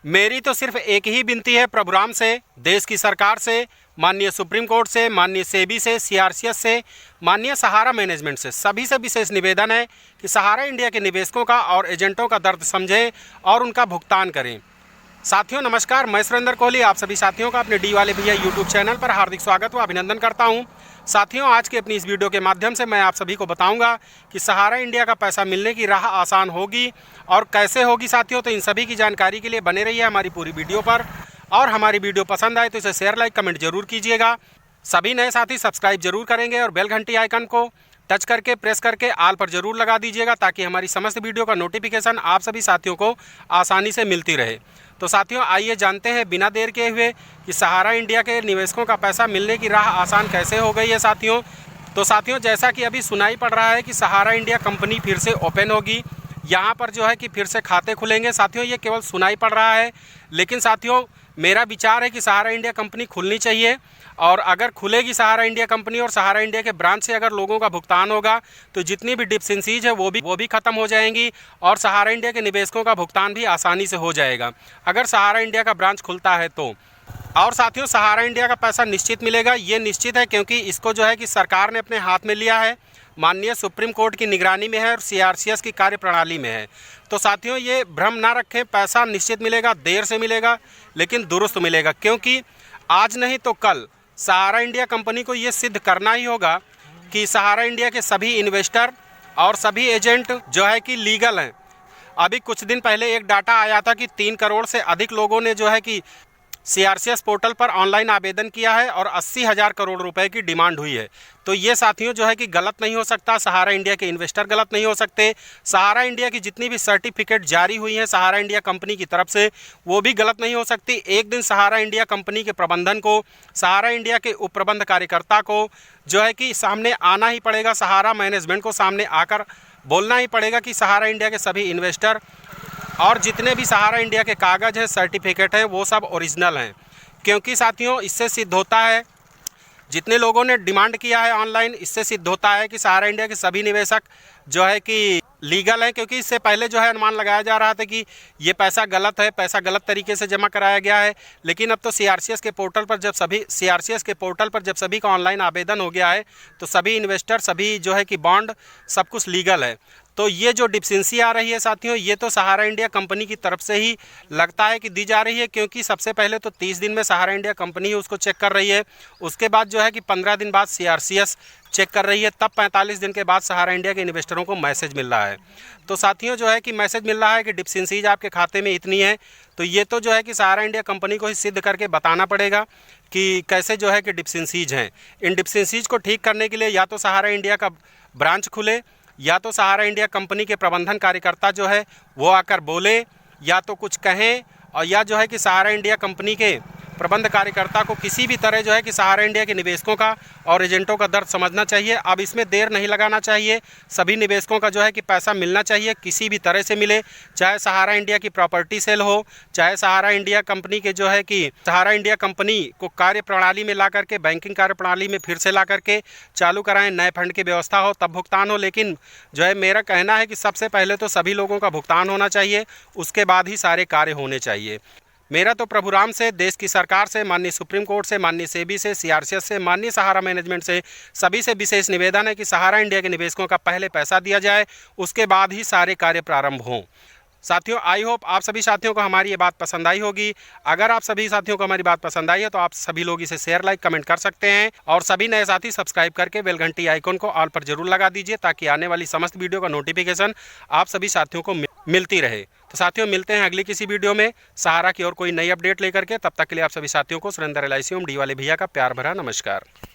मेरी तो सिर्फ एक ही विनती है प्रभुराम से, देश की सरकार से, माननीय सुप्रीम कोर्ट से, माननीय सेबी से, सीआरसीएस से, माननीय सहारा मैनेजमेंट से, सभी से विशेष निवेदन है कि सहारा इंडिया के निवेशकों का और एजेंटों का दर्द समझें और उनका भुगतान करें। साथियों नमस्कार, मैं सुरेंद्र कोहली आप सभी साथियों का अपने डी वाले भैया यूट्यूब चैनल पर हार्दिक स्वागत व अभिनंदन करता हूं। साथियों आज के अपनी इस वीडियो के माध्यम से मैं आप सभी को बताऊंगा कि सहारा इंडिया का पैसा मिलने की राह आसान होगी और कैसे होगी। साथियों तो इन सभी की जानकारी के लिए बने रहिए हमारी पूरी वीडियो पर, और हमारी वीडियो पसंद आए तो इसे शेयर लाइक कमेंट जरूर कीजिएगा। सभी नए साथी सब्सक्राइब जरूर करेंगे और बेल घंटी आइकन को टच करके प्रेस करके आल पर जरूर लगा दीजिएगा ताकि हमारी समस्त वीडियो का नोटिफिकेशन आप सभी साथियों को आसानी से मिलती रहे। तो साथियों आइए जानते हैं बिना देर किए हुए कि सहारा इंडिया के निवेशकों का पैसा मिलने की राह आसान कैसे हो गई है। साथियों जैसा कि अभी सुनाई पड़ रहा है कि सहारा इंडिया कंपनी फिर से ओपन होगी, यहाँ पर जो है कि फिर से खाते खुलेंगे। साथियों ये केवल सुनाई पड़ रहा है, लेकिन साथियों मेरा विचार है कि सहारा इंडिया कंपनी खुलनी चाहिए, और अगर खुलेगी सहारा इंडिया कंपनी और सहारा इंडिया के ब्रांच से अगर लोगों का भुगतान होगा तो जितनी भी डिफिशिएंसीज है वो भी ख़त्म हो जाएंगी और सहारा इंडिया के निवेशकों का भुगतान भी आसानी से हो जाएगा अगर सहारा इंडिया का ब्रांच खुलता है तो। और साथियों सहारा इंडिया का पैसा निश्चित मिलेगा, ये निश्चित है, क्योंकि इसको जो है कि सरकार ने अपने हाथ में लिया है, माननीय सुप्रीम कोर्ट की निगरानी में है और सीआरसीएस की कार्यप्रणाली में है। तो साथियों ये भ्रम ना रखें, पैसा निश्चित मिलेगा, देर से मिलेगा लेकिन दुरुस्त मिलेगा, क्योंकि आज नहीं तो कल सहारा इंडिया कंपनी को ये सिद्ध करना ही होगा कि सहारा इंडिया के सभी इन्वेस्टर और सभी एजेंट जो है कि लीगल हैं। अभी कुछ दिन पहले एक डाटा आया था कि 3 करोड़ से अधिक लोगों ने जो है कि सीआरसीएस पोर्टल पर ऑनलाइन आवेदन किया है और 80,000 करोड़ रुपए की डिमांड हुई है। तो ये साथियों जो है कि गलत नहीं हो सकता, सहारा इंडिया के इन्वेस्टर गलत नहीं हो सकते, सहारा इंडिया की जितनी भी सर्टिफिकेट जारी हुई हैं सहारा इंडिया कंपनी की तरफ से वो भी गलत नहीं हो सकती। एक दिन सहारा इंडिया कंपनी के प्रबंधन को, सहारा इंडिया के उप प्रबंध कार्यकर्ता को जो है कि सामने आना ही पड़ेगा, सहारा मैनेजमेंट को सामने आकर बोलना ही पड़ेगा कि सहारा इंडिया के सभी इन्वेस्टर और जितने भी सहारा इंडिया के कागज़ हैं, सर्टिफिकेट हैं, वो सब ओरिजिनल हैं। क्योंकि साथियों इससे सिद्ध होता है, जितने लोगों ने डिमांड किया है ऑनलाइन, इससे सिद्ध होता है कि सहारा इंडिया के सभी निवेशक जो है कि लीगल हैं। क्योंकि इससे पहले जो है अनुमान लगाया जा रहा था कि ये पैसा गलत है, पैसा गलत तरीके से जमा कराया गया है, लेकिन अब तो सीआरसीएस के पोर्टल पर जब सभी का ऑनलाइन आवेदन हो गया है तो सभी इन्वेस्टर, सभी जो है कि बॉन्ड, सब कुछ लीगल है। तो ये जो डिफिशिएंसी आ रही है साथियों, ये तो सहारा इंडिया कंपनी की तरफ से ही लगता है कि दी जा रही है, क्योंकि सबसे पहले तो 30 दिन में सहारा इंडिया कंपनी ही उसको चेक कर रही है, उसके बाद जो है कि 15 दिन बाद सीआरसीएस चेक कर रही है, तब 45 दिन के बाद सहारा इंडिया के इन्वेस्टरों को मैसेज मिल रहा है। तो साथियों जो है कि मैसेज मिल रहा है कि डिफिशिएंसीज आपके खाते में इतनी है, तो ये तो जो है कि सहारा इंडिया कंपनी को ही सिद्ध करके बताना पड़ेगा कि कैसे जो है कि डिफिशिएंसीज हैं। इन डिफिशिएंसीज को ठीक करने के लिए या तो सहारा इंडिया का ब्रांच खुले, या तो सहारा इंडिया कंपनी के प्रबंधन कार्यकर्ता जो है वो आकर बोले, या तो कुछ कहें, और या जो है कि सहारा इंडिया कंपनी के प्रबंध कार्यकर्ता को किसी भी तरह जो है कि सहारा इंडिया के निवेशकों का और एजेंटों का दर्द समझना चाहिए। अब इसमें देर नहीं लगाना चाहिए, सभी निवेशकों का जो है कि पैसा मिलना चाहिए, किसी भी तरह से मिले, चाहे सहारा इंडिया की प्रॉपर्टी सेल हो, चाहे सहारा इंडिया कंपनी के जो है कि सहारा इंडिया कंपनी को कार्य प्रणाली में ला करके, बैंकिंग कार्य प्रणाली में फिर से ला करके चालू कराएं, नए फंड की व्यवस्था हो तब भुगतान हो। लेकिन जो है मेरा कहना है कि सबसे पहले तो सभी लोगों का भुगतान होना चाहिए, उसके बाद ही सारे कार्य होने चाहिए। मेरा तो प्रभुराम से, देश की सरकार से, माननीय सुप्रीम कोर्ट से, माननीय सेबी से, सीआरसीएस से, माननीय सहारा मैनेजमेंट से, सभी से विशेष निवेदन है कि सहारा इंडिया के निवेशकों का पहले पैसा दिया जाए, उसके बाद ही सारे कार्य प्रारंभ हों। साथियों आई होप आप सभी साथियों को हमारी ये बात पसंद आई होगी। अगर आप सभी साथियों को हमारी बात पसंद आई है तो आप सभी लोग इसे शेयर लाइक कमेंट कर सकते हैं, और सभी नए साथी सब्सक्राइब करके बेल घंटी आइकन को ऑल पर जरूर लगा दीजिए ताकि आने वाली समस्त वीडियो का नोटिफिकेशन आप सभी साथियों को मिलती रहे। तो साथियों मिलते हैं अगली किसी वीडियो में सहारा की और कोई नई अपडेट लेकर के। तब तक के लिए आप सभी साथियों को सुरेंद्र LIC डी वाले भैया का प्यार भरा नमस्कार।